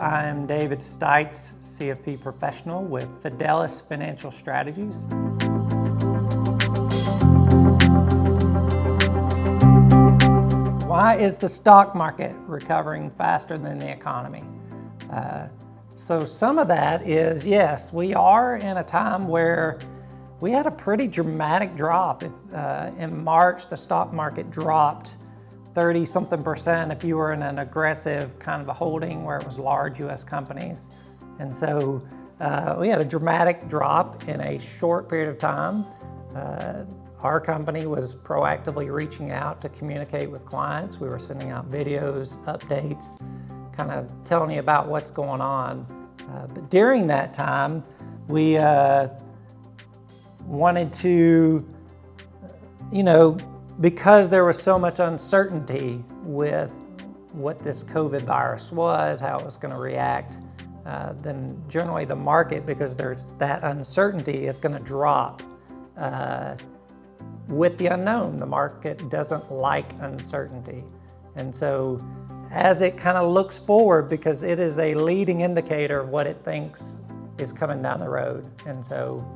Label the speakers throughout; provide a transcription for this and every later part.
Speaker 1: I'm David Stites, CFP professional with Fidelis Financial Strategies. Why is the stock market recovering faster than the economy? So some of that is, yes, we are in a time where we had a pretty dramatic drop. In March, the stock market dropped 30-something% if you were in an aggressive kind of a holding where it was large U.S. companies. And so we had a dramatic drop in a short period of time. Our company was proactively reaching out to communicate with clients. We were sending out videos, updates, kind of telling you about what's going on. But during that time, we wanted to, because there was so much uncertainty with what this COVID virus was, how it was going to react, then generally the market, because there's that uncertainty, is going to drop with the unknown. The market doesn't like uncertainty. And so as it kind of looks forward, because it is a leading indicator of what it thinks is coming down the road. And so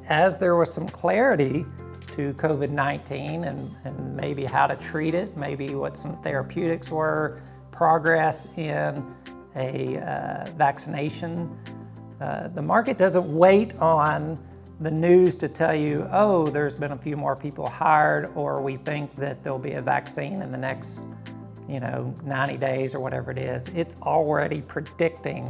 Speaker 1: as there was some clarity to COVID-19 and maybe how to treat it, maybe what some therapeutics were, progress in a vaccination. The market doesn't wait on the news to tell you, oh, there's been a few more people hired, or we think that there'll be a vaccine in the next 90 days or whatever it is. It's already predicting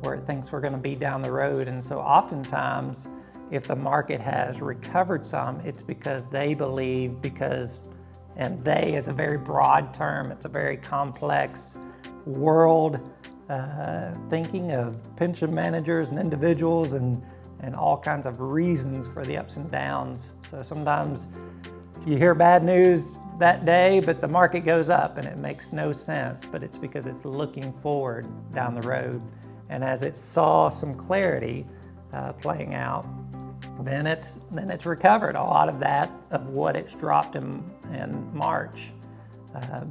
Speaker 1: where it thinks we're going to be down the road. And so oftentimes, if the market has recovered some, it's because they believe, and they is a very broad term, it's a very complex world, thinking of pension managers and individuals and all kinds of reasons for the ups and downs. So sometimes you hear bad news that day, but the market goes up and it makes no sense, but it's because it's looking forward down the road. And as it saw some clarity playing out, then it's recovered a lot of that, of what it's dropped in March.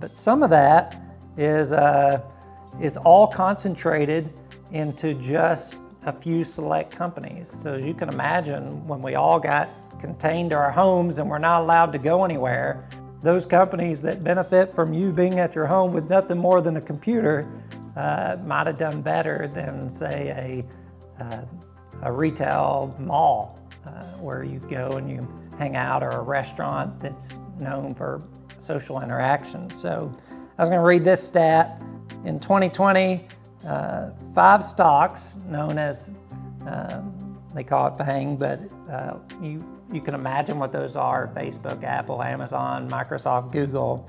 Speaker 1: But some of that is all concentrated into just a few select companies. So as you can imagine, when we all got contained to our homes and we're not allowed to go anywhere, those companies that benefit from you being at your home with nothing more than a computer might have done better than, say, a retail mall where you go and you hang out, or a restaurant that's known for social interaction. So I was going to read this stat. In 2020, 5 stocks known as, they call it FANG, but you can imagine what those are: Facebook, Apple, Amazon, Microsoft, Google.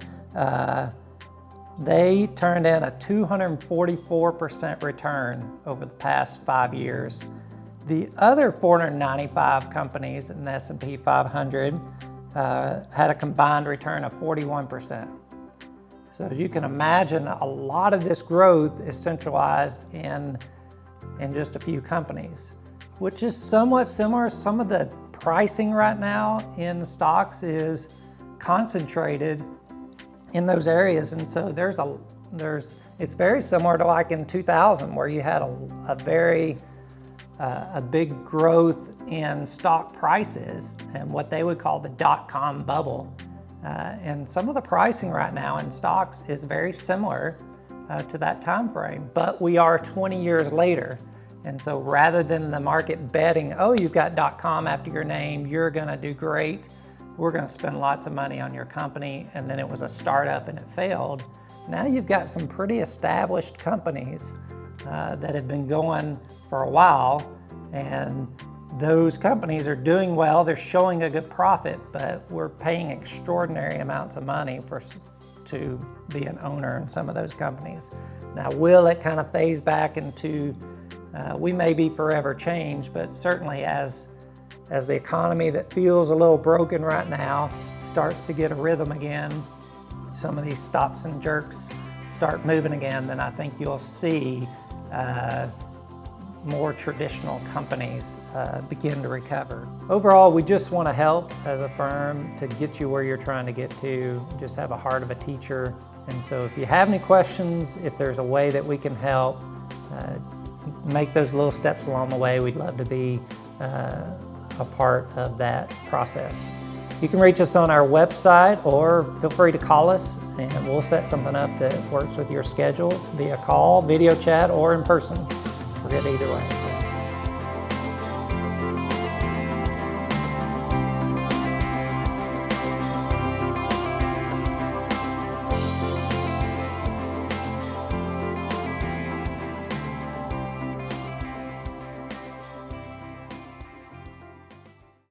Speaker 1: They turned in a 244% return over the past 5 years. The other 495 companies in the S&P 500 had a combined return of 41%. So as you can imagine, a lot of this growth is centralized in just a few companies, which is somewhat similar. Some of the pricing right now in stocks is concentrated in those areas. And so it's very similar to like in 2000, where you had a big growth in stock prices and what they would call the dot-com bubble. And some of the pricing right now in stocks is very similar to that time frame, but we are 20 years later. And so rather than the market betting, oh, you've got .com after your name, you're gonna do great, we're gonna spend lots of money on your company, and then it was a startup and it failed. Now you've got some pretty established companies that have been going for a while, and those companies are doing well, they're showing a good profit, but we're paying extraordinary amounts of money to be an owner in some of those companies. Now, will it kind of phase back into, we may be forever changed, but certainly as the economy that feels a little broken right now starts to get a rhythm again, some of these stops and jerks start moving again, then I think you'll see more traditional companies begin to recover. Overall, we just want to help as a firm to get you where you're trying to get to. Just have a heart of a teacher. And so if you have any questions, if there's a way that we can help, make those little steps along the way. We'd love to be a part of that process. You can reach us on our website, or feel free to call us and we'll set something up that works with your schedule via call, video chat, or in person. We're good either way.